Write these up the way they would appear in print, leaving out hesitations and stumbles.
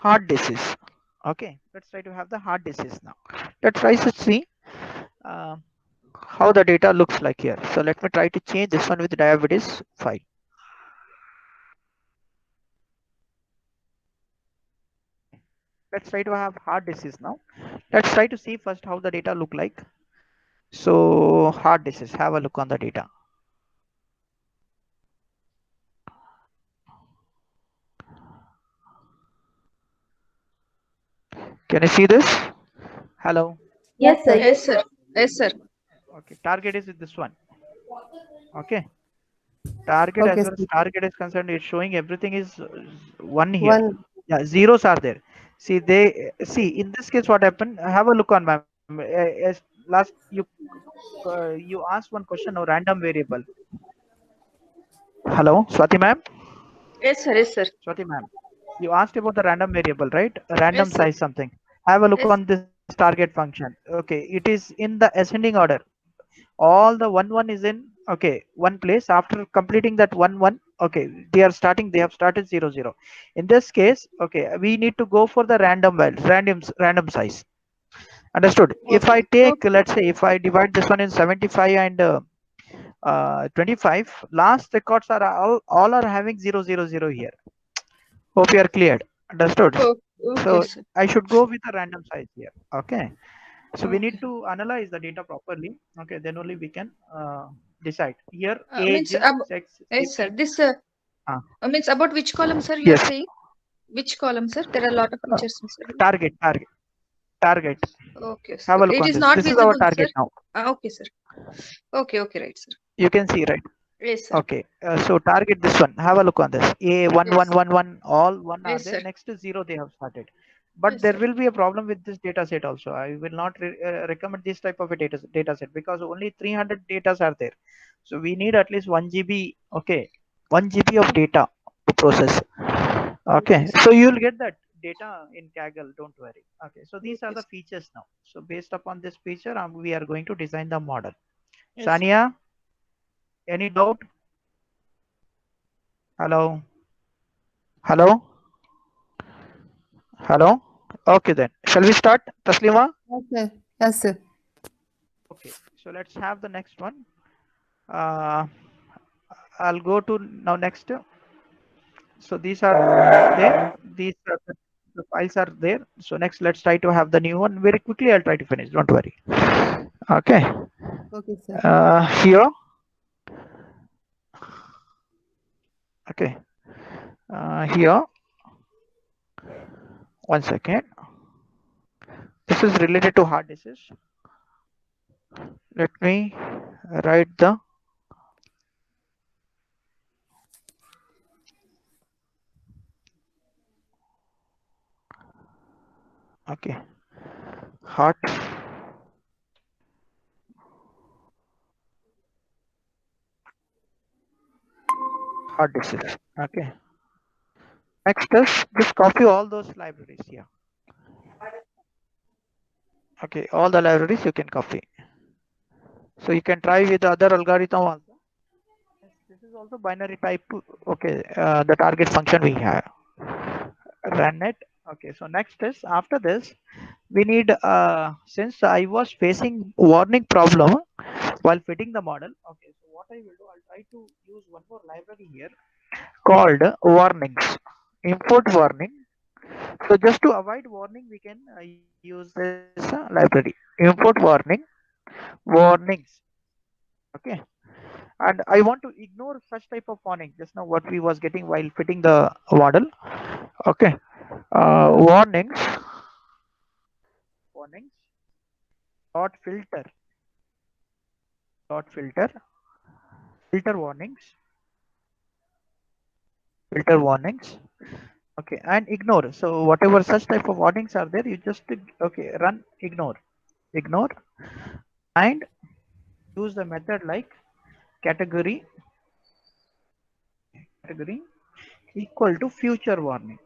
hard disease. Okay, let's try to have the hard disease now. Let's try to see uh, how the data looks like here. So let me try to change this one with diabetes file. Let's try to have heart disease now. Let's try to see first how the data look like. So heart disease, have a look on the data. Can you see this? Hello. Yes, sir. Yes, sir. Yes, sir. Okay, target is this one. Okay, target as Okay, well as sir. target is concerned, it's showing everything is one here. One. Yeah, zeros are there. See, they see in this case what happened. Have a look on ma'am. As last you asked one question of random variable. Hello, Swati ma'am. Yes, sir. Yes, sir. Swati ma'am, you asked about the random variable, right? Random Yes, sir. size something. Have a look Yes. on this target function. Okay, it is in the ascending order. All the one is in one place. After completing that one, okay, they have started 0 0. In this case, okay, we need to go for the random value, random size. Understood? If I Okay. take, Okay. let's say, if I divide this one in 75 and 25, last records are all are having 0 0 0 here. Hope you are cleared. Understood? Okay. Okay, So sir. I should go with a random size here. Okay. So we need Okay. to analyze the data properly. Okay, then only we can decide. Here, Means age, sex, yes, sir. CP. This Uh, means about which column, sir? You are yes, saying which column, sir? There are a lot of uh, features, sir. target. Okay, sir. Have a Okay. look It on is this. not This is our visible, sir. target now. Okay, sir. Okay. Okay. Right, sir. You can see, right? Yes, sir. Okay. So target this one. Have a look on this. A one one Yes. one one. All one are Yes, there. sir. Next to zero, they have started. But Yes, there sir. will be a problem with this data set also. I will not recommend this type of a data set because only 300 data are there. So we need at least 1 GB. Okay, 1 GB of data to process. Okay, Okay, sir. so you'll get that data in Kaggle. Don't worry. Okay, so these are Okay, the sir. features now. So based upon this feature, we are going to design the model. Yes, sir. Sania, any doubt? Hello, hello, hello. Okay, then shall we start, Taslima? Yes, sir. Yes, sir. Okay, so let's have the next one. Uh, I'll go to now next. So these are there. These are the files are there. So next, let's try to have the new one very quickly. I'll try to finish. Don't worry. Okay. Okay, sir. Here. Okay. Here. One second. This is related to hard disks. Let me write the. Okay. Hard hard disks. Okay. Next is just copy all those libraries here. Okay. All the libraries you can copy. So you can try with the other algorithm also. Yes, this is also binary type. Okay, the target function we have run it. Okay, so next is after this we need since I was facing warning problem while fitting the model. Okay, so what I will do, I'll try to use one more library here called warnings, import warning. So just to avoid warning we can use this library, import warning, warnings. Okay, and I want to ignore such type of warning just now what we was getting while fitting the model. Okay, warnings dot filter warnings, filter warnings. Okay, and ignore. So whatever such type of warnings are there, you just okay run ignore and use the method like category category equal to future warning.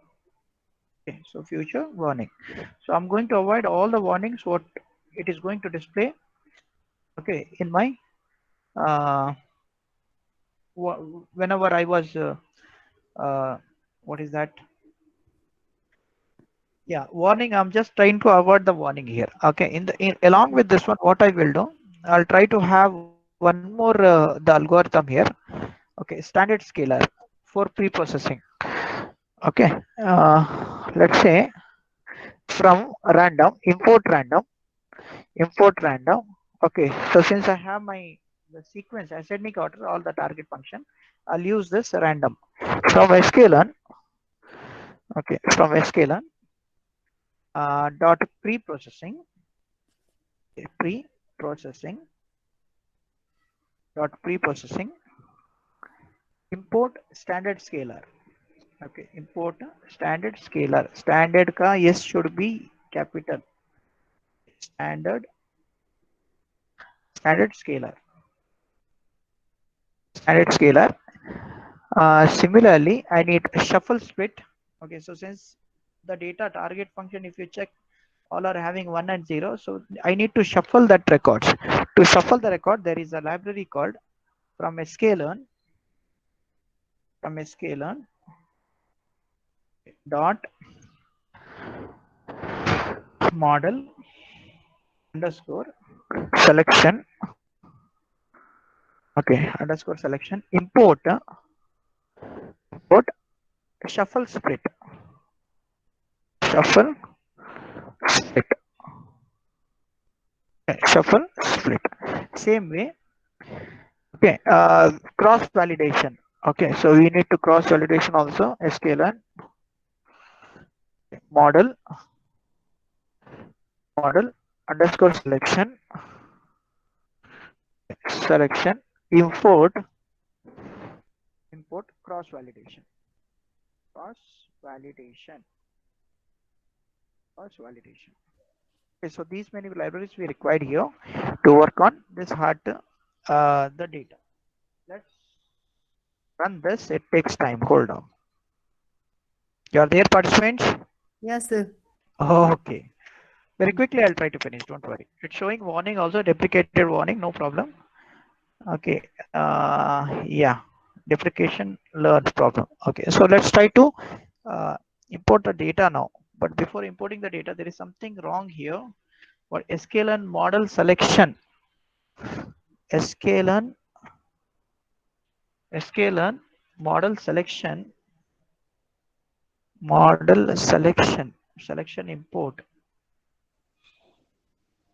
Okay, so future warning. So I'm going to avoid all the warnings what it is going to display. Okay, in my uh, whenever I was uh, what is that Yeah, warning. I'm just trying to avoid the warning here. Okay, along with this one, what I will do, I'll try to have one more the algorithm here. Okay, standard scalar for pre-processing. Okay, let's say from random import random. Okay, so since I have my the sequence ascending order all the target function, I'll use this random from sklearn. Okay, from sklearn dot pre-processing pre-processing dot pre-processing import standard scalar. Okay, import standard scalar. Standard ka s should be capital. Standard standard scalar. Standard scalar. Similarly, I need shuffle split. Okay, so since the data target function, if you check, all are having 1 and 0, so I need to shuffle that records. To shuffle the record, there is a library called from sklearn dot model underscore selection. Okay, underscore selection import shuffle split. Shuffle split. Okay, shuffle split. Same way. Okay, cross validation. Okay, so we need to cross validation also. Sklearn model underscore selection import cross validation. Cross validation. Okay, so these many libraries we required here to work on this hard the data. Let's run this. It takes time. Hold on. You are there, participants? Yes, sir. Okay. Very quickly, I'll try to finish. Don't worry. It's showing warning also, deprecated warning. No problem. Okay. Yeah. Deprecation learns problem. Okay. So let's try to import the data now. But before importing the data, there is something wrong here. For sklearn model selection. sklearn model selection import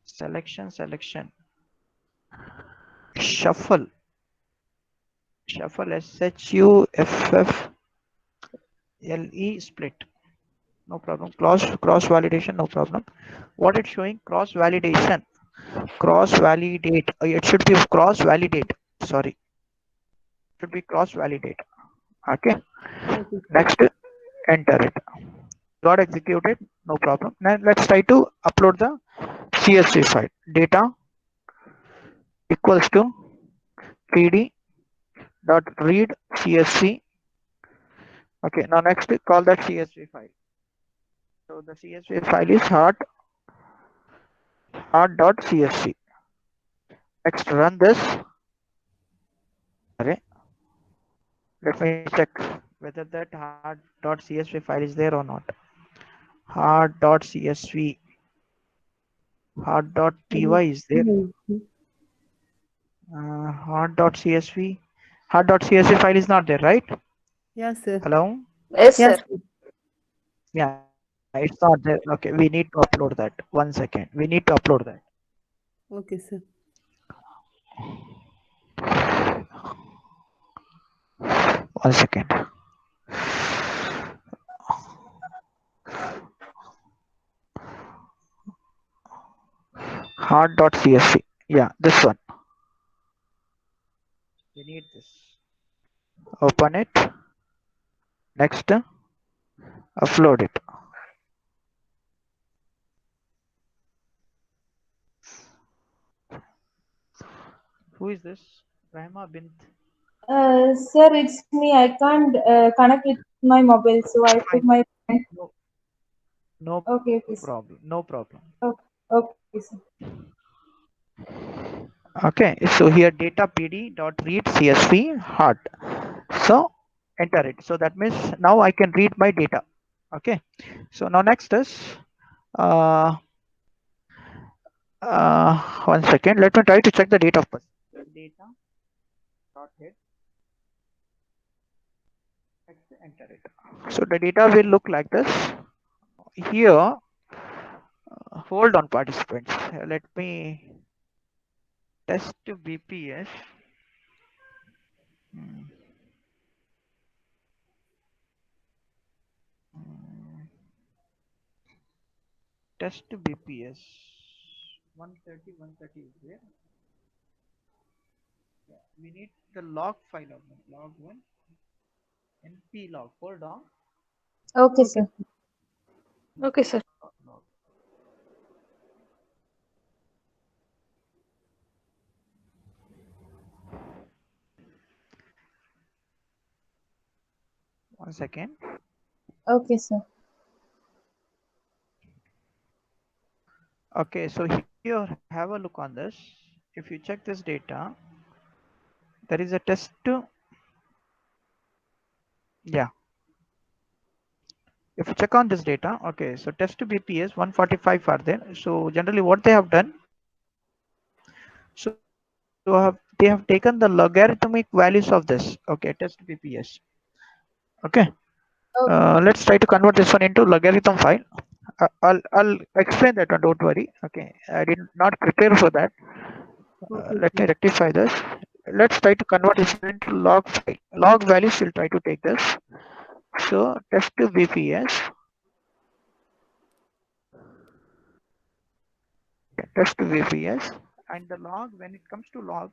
selection shuffle SHUFFLE split. No problem. Cross validation. No problem. What it's showing? Cross validate. It should be cross validate. Sorry, it should be cross validate. Okay. Okay, sir. Next, enter it. Got executed. No problem. Now let's try to upload the CSV file. Data equals to pd dot read CSV. Okay. Now next, call that CSV file. So the CSV file is hard.csv. Next, run this. Array. Let me check whether that hard.csv file is there or not. Hard.csv, hard.py is there. Hard.csv file is not there, right? Yes, sir. Hello? Yes, Yes, sir. sir. Yeah, it's not there. Okay, we need to upload that. 1 second. We need to upload that. Okay, sir. One second. Hard.csv. Yeah, this one. We need this. Open it. Next, upload it. Who is this? Rahima bint. Sir, it's me. I can't connect with my mobile, so I put my. No, no Okay, okay, sir. problem. No problem. Okay, sir. Okay, so here data pd dot read csv hard. So enter it. So that means now I can read my data. Okay, so now next is uh, 1 second. Let me try to check the date of birth. Data dot head. Let's enter it. So the data will look like this. Here, hold on, participants. Let me test BPS. Hmm. Test BPS. 130, 130 is there. Yeah, we need the log file of them. Log one, np log. Hold on. Okay, Okay. sir. Okay, sir. Log. One second. Okay, sir. Okay, so here have a look on this. If you check this data, there is a test. Yeah. If you check on this data, okay, so test to BPS 145 are there. So generally what they have done, so they have taken the logarithmic values of this. Okay, test BPS. Okay, Okay. let's try to convert this one into logarithm file. I'll explain that one. Don't worry. Okay, I did not prepare for that. Okay, Let me sir. rectify this. Let's try to convert this into log file. Log values will try to take this. So test to BPS. Test to BPS, and the log, when it comes to log,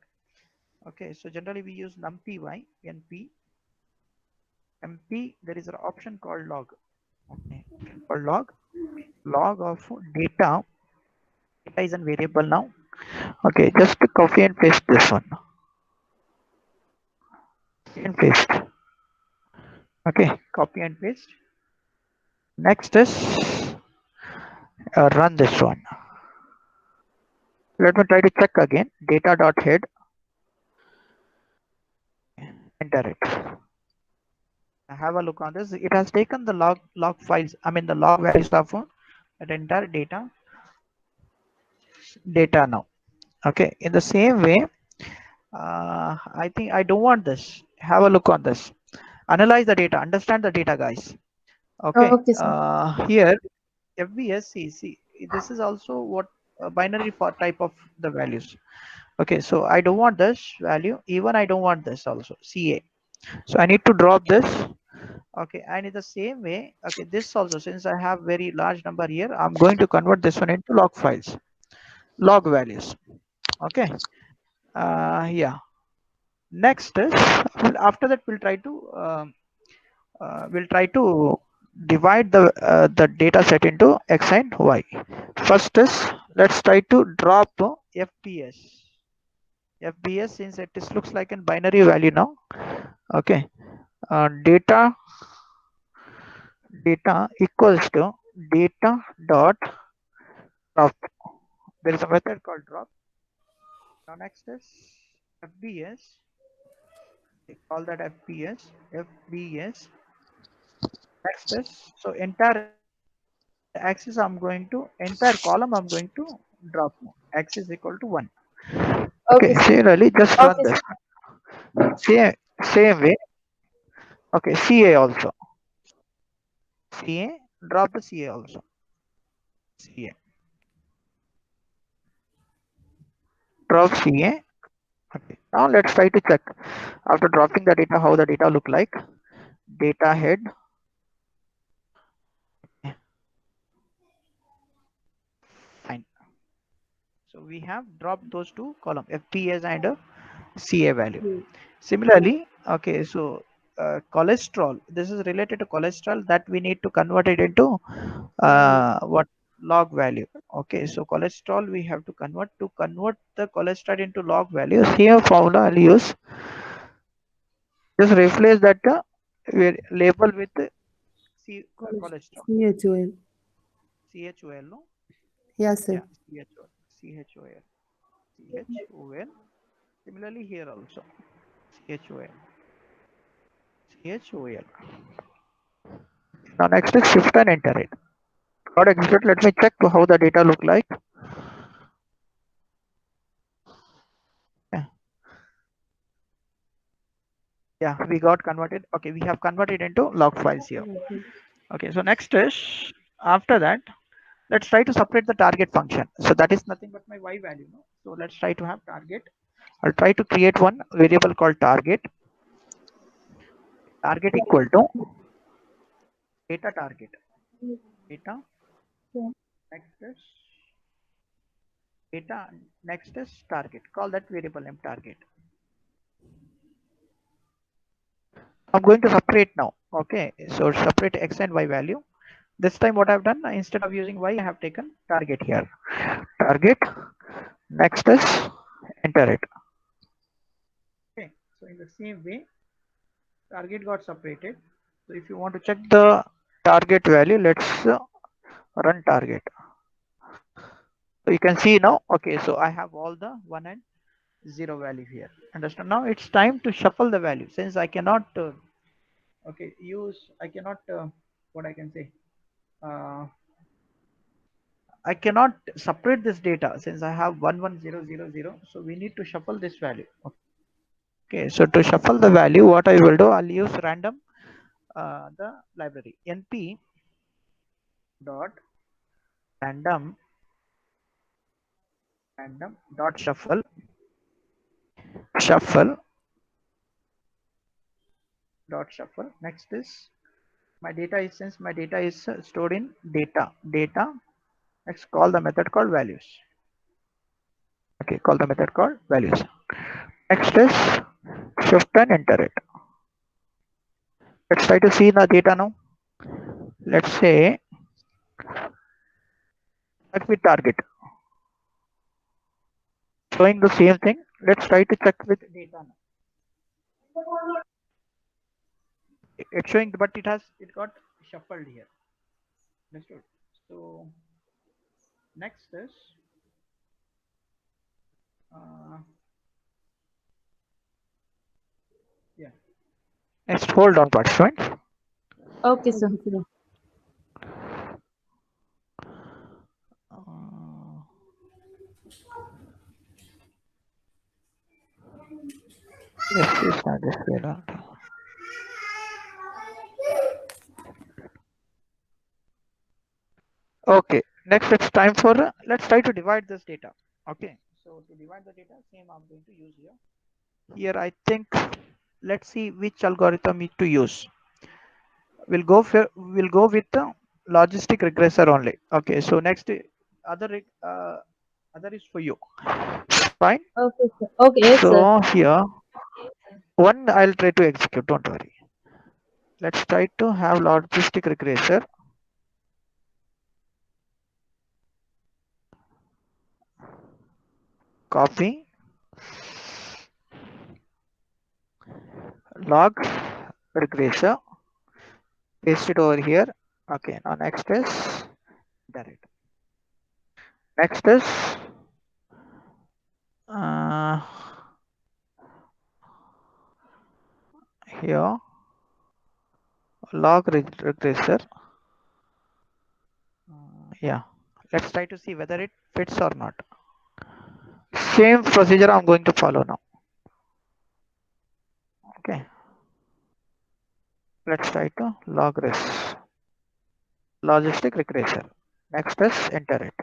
okay, so generally we use numpy, np, mp. There is an option called log. Okay, for log of data. Data is a variable now. Okay, just to copy and paste this one. Copy and paste. Okay, copy and paste. Next is run this one. Let me try to check again. Data dot head. Enter it. Have a look on this. It has taken the log files. I mean the log values of that entire data now. Okay, in the same way, I think I don't want this. Have a look on this. Analyze the data. Understand the data, guys. Okay, Okay, sir. here FBSC. This is also what binary for type of the values. Okay, so I don't want this value. Even I don't want this also CA. So I need to drop this. Okay, and in the same way, okay, this also, since I have very large number here, I'm going to convert this one into log files, log values. Okay, yeah. Next is, after that we'll try to divide the data set into x and y. First is, let's try to drop fps. fps, since it is looks like a binary value now. Okay, data equals to data dot drop. There is a method called drop. Now next is fbs. We call that fbs. Next is, so entire axis entire column I'm going to drop. X is equal to 1. Okay, Okay, sir. similarly, just run Okay, this. sir. Same way. Okay, CA also. CA, drop the CA also. CA. Drop CA. Okay. Now let's try to check. After dropping the data, how the data look like. Data head. Fine. So we have dropped those two columns, FPS and CA value. Hmm. Similarly, okay, so cholesterol, this is related to cholesterol that we need to convert it into what log value. Okay, so cholesterol we have to convert the cholesterol into log values. Here formula I'll use, just replace that label with cholesterol, CHOL. CHOL, no? Yes, sir. Yeah, CHOL. CHOL. Similarly here also CHOL. CHOL. Now next is shift and enter it. Got execute. Let me check how the data look like. Yeah, we got converted. Okay, we have converted into log files here. Okay, so next is, after that, let's try to separate the target function. So that is nothing but my y value. No? So let's try to have target. I'll try to create one variable called target. Target equal to data target. Data. Next is data. Next is target. Call that variable name target. I'm going to separate now. Okay, so separate x and y value. This time what I've done, instead of using y, I have taken target here. Target. Next is enter it. Okay, so in the same way, target got separated. So if you want to check the target value, let's run target. So you can see now, okay, so I have all the 1 and 0 value here. Understand? Now it's time to shuffle the value, since I cannot okay, I cannot what I can say, I cannot separate this data since I have 11000. So we need to shuffle this value. Okay, so to shuffle the value, what I will do, I'll use random the library np dot random dot shuffle dot shuffle. Next is my data is, since my data is stored in data. Next, call the method called values. Okay, call the method called values. Next is shift and enter it. Let's try to see the data now. Let's say check with target. Showing the same thing. Let's try to check with data now. It's showing, but it got shuffled here. Understood? So next is yeah. Next, hold on, participants. Okay, sir. Yes, it's not this way around. Okay, next it's time for let's try to divide this data. Okay, so to divide the data, same I'm going to use here. Here I think, let's see which algorithm to use. We'll go with the logistic regressor only. Okay, so next other is for you. Fine. Okay, sir. Okay, yes, sir. So here one I'll try to execute. Don't worry. Let's try to have logistic regressor. Copy log regressor, paste it over here. Okay, now next is direct. Next is here log regressor. Yeah, let's try to see whether it fits or not. Same procedure I'm going to follow now. Okay, let's try to log res logistic regressor. Next is enter it.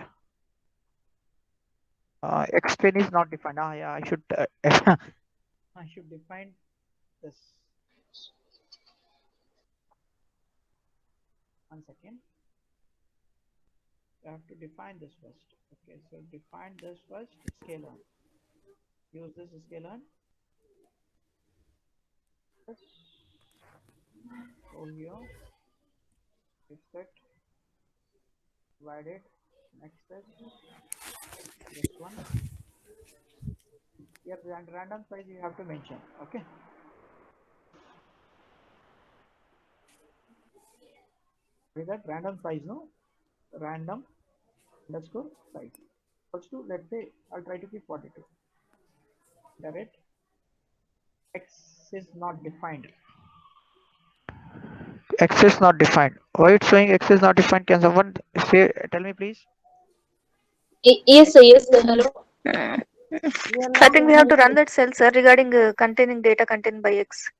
Explain is not defined. Yeah, I should I should define this. 1 second. You have to define this first. Okay, so define this first. Scalar. Use this scalar. So here, set divided. Next is this one. Here random size you have to mention. Okay. With that random size, no, random underscore size. Equals to, let's say I'll try to keep 42. Direct x is not defined. X is not defined. Why it's showing X is not defined? Can someone say? Tell me, please. Yes, sir. Yes, sir. Hello. We are I not think we have to able run that cell, sir, regarding containing data contained by X.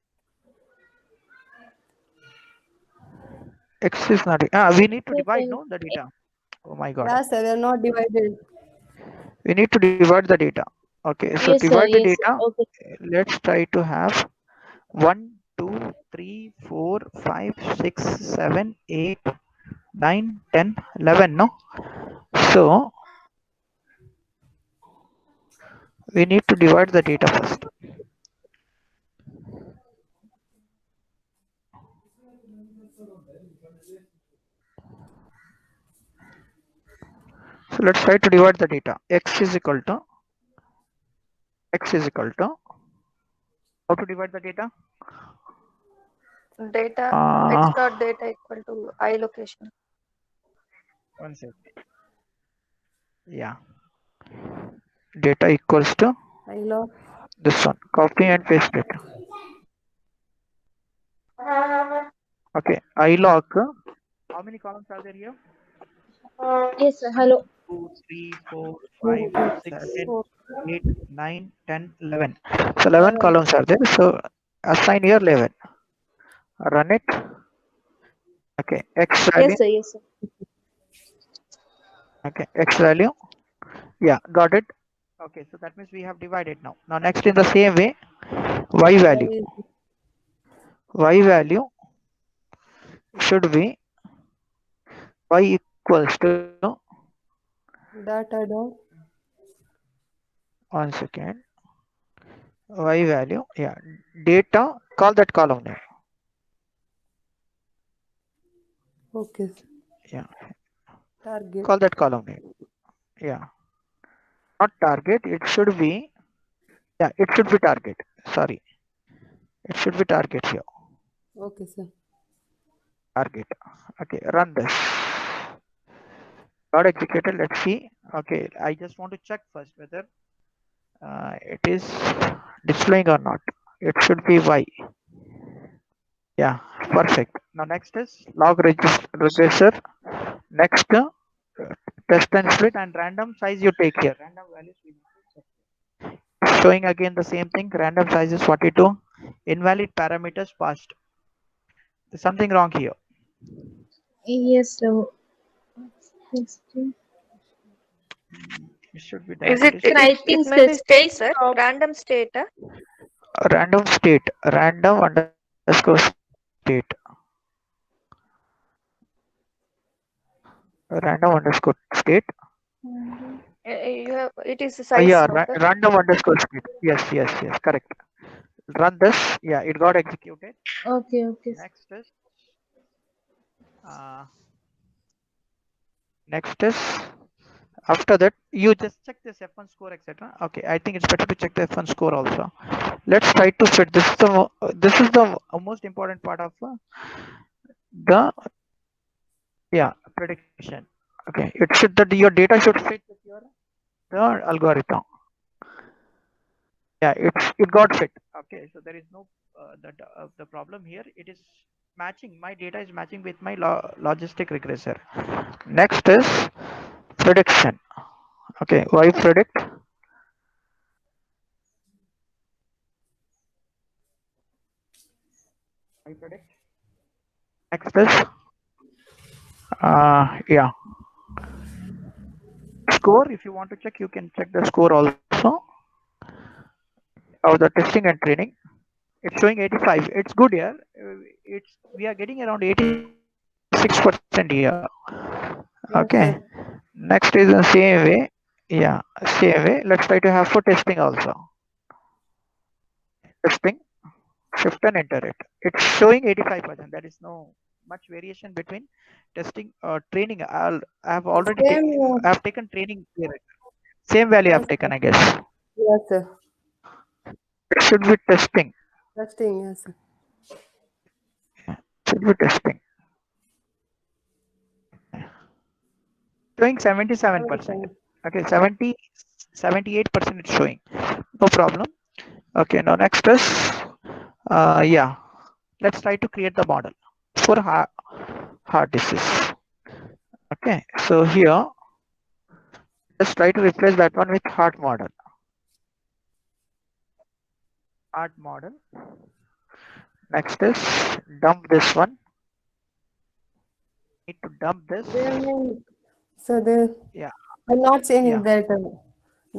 X is not. We need to divide, no, the data. Oh my God. Yeah, sir, we are not divided. We need to divide the data. Okay, so Yes, sir. divide the Yes, sir. data. Okay. Let's try to have 1, 2, 3, 4, 5, 6, 7, 8, 9, 10, 11. No. So we need to divide the data first. So let's try to divide the data. X is equal to how to divide the data? Data X dot data equal to I location. One second. Yeah. Data equals to I love. this one. Copy and paste it. Okay. I log. How many columns are there here? Yes, sir. Hello. 2, 3, 4, 5, Okay, 6, sir. 7, 8, 9, 10, 11. So 11 columns are there. So assign here 11. Run it. Okay. X value. Yes, sir. Yes, sir. Okay. X value. Yeah. Got it. Okay. So that means we have divided now. Now next in the same way, Y value. Y value should be Y equals to Data dot. 1 second. Y value. Yeah. Data. Call that column name. Okay, sir. Yeah. Target. Call that column name. Yeah. Not target. It should be. Yeah. It should be target. Sorry. It should be target here. Okay, sir. Target. Okay. Run this. Got executed. Let's see. Okay. I just want to check first whether it is displaying or not. It should be Y. Yeah. Perfect. Now next is log regressor. Next test and split and random size you take here. Random values we need to check. Showing again the same thing. Random size is 42. Invalid parameters passed. There's something wrong here. Yes, sir. It should be Is done. it? Sir, I It think may be the state, state sir. stop. Random state. Random state. Random underscore state. Random underscore state. You have. It is a size. Yeah. No, sir. Random underscore state. Yes. Correct. Run this. Yeah. It got executed. Okay, okay. Next is after that you just check this F1 score, etc. Okay, I think it's better to check the F1 score also. Let's try to fit. This is the most important part of the prediction. Okay, it should that your data should fit with your the algorithm. Yeah, it got fit. Okay, so there is no the problem here. It is matching. My data is matching with my logistic regressor. Next is prediction. Okay, why predict? Next is yeah, score. If you want to check, you can check the score also of the testing and training. It's showing 85. It's good here. We are getting around 86% here. Okay. Yes, sir. Next is the same way. Yeah, same way. Let's try to have for testing also. Testing, shift and enter it. It's showing 85%. There is no much variation between testing or training. I have already I have taken training here. Same value Yes, I've taken, sir. I guess. Yes, sir. It should be testing. Testing, yes, sir. Should be testing. Showing 77%. Okay, 78% it's showing. No problem. Okay, now next is yeah. Let's try to create the model. for heart disease. Okay, so here let's try to replace that one with heart model. Heart model. Next is dump this one. Need to dump this. So the Yeah. I'm not changing Yeah. that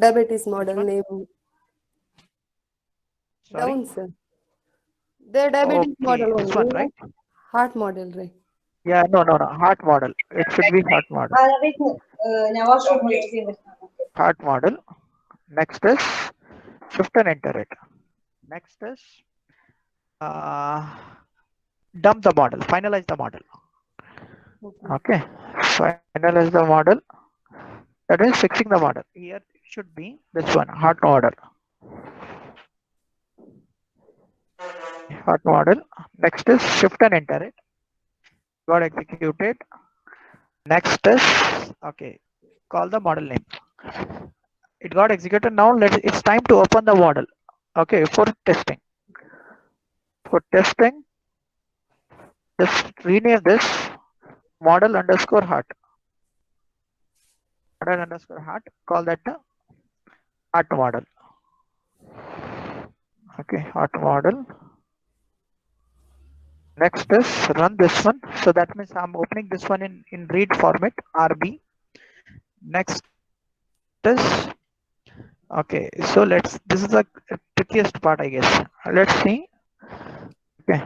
diabetes model one? name. Sorry. Down, sir. The diabetes Okay, model this only. one, right? Heart model, right? Yeah, no, heart model. It should be heart model. Heart model. Next is shift and enter it. Next is dump the model, finalize the model. Okay, finalize the model. That means fixing the model. Here it should be this one, heart model. Heart model. Next is shift and enter it. Got executed. Next is okay. Call the model name. It got executed. Now it's time to open the model. Okay, for testing. For testing, just rename this model underscore heart. Model underscore heart. Call that the heart model. Okay, heart model. Next is run this one. So that means I'm opening this one in read format, RB. Next is okay. So this is the trickiest part, I guess. Let's see. Okay.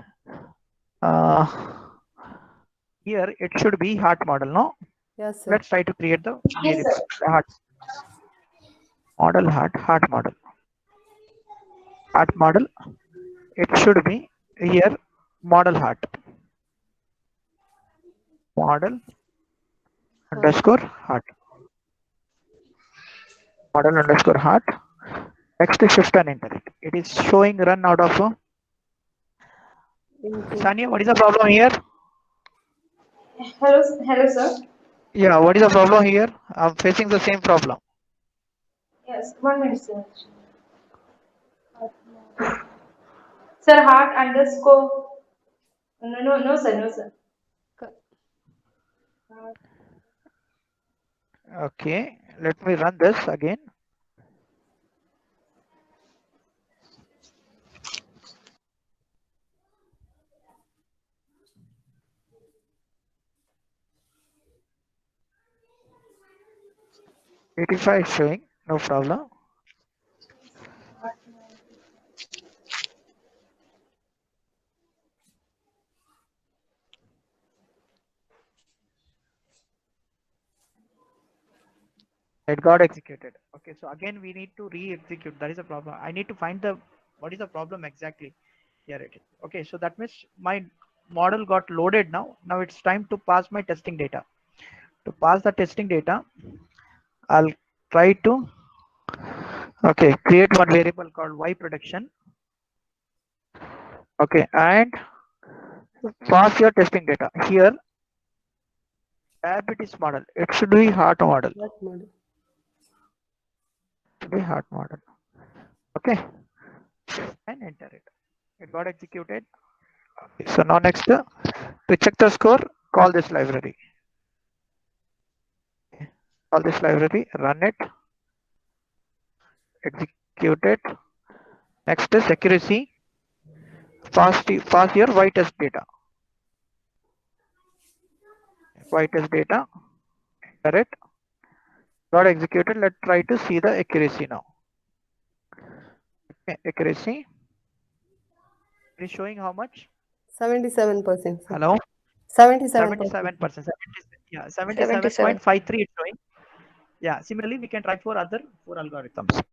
Here it should be heart model, no? Yes, sir. Let's try to create the Yes, variable. sir. Heart model, heart model. Heart model. It should be here model heart. Model underscore heart. Model underscore heart. Next is shift and enter it. It is showing run out of Sania, what is the problem here? Hello, sir. Yeah, what is the problem here? I'm facing the same problem. Yes, 1 minute, sir. Sir, heart underscore. No, sir, no, sir. Okay, let me run this again. $85 is showing, no problem. It got executed. Okay, so again we need to re-execute. That is a problem. I need to find what is the problem exactly. Here it is. Okay, so that means my model got loaded now. Now it's time to pass my testing data. To pass the testing data, I'll try to create one variable called y prediction. Okay, and pass your testing data. Here, diabetes model. It should be heart model. Heart model. It should be heart model. Okay, and enter it. It got executed. Okay, so now next, to check the score, call this library. Okay. Call this library, run it, execute it. Next is accuracy. Pass your y test data. Y test data. Enter it. Got executed. Let's try to see the accuracy now. Okay, accuracy. It is showing how much? 77%. Hello? 77%. 77%. Yeah, 77.53 it's showing. Yeah, similarly, we can try for other 4 algorithms.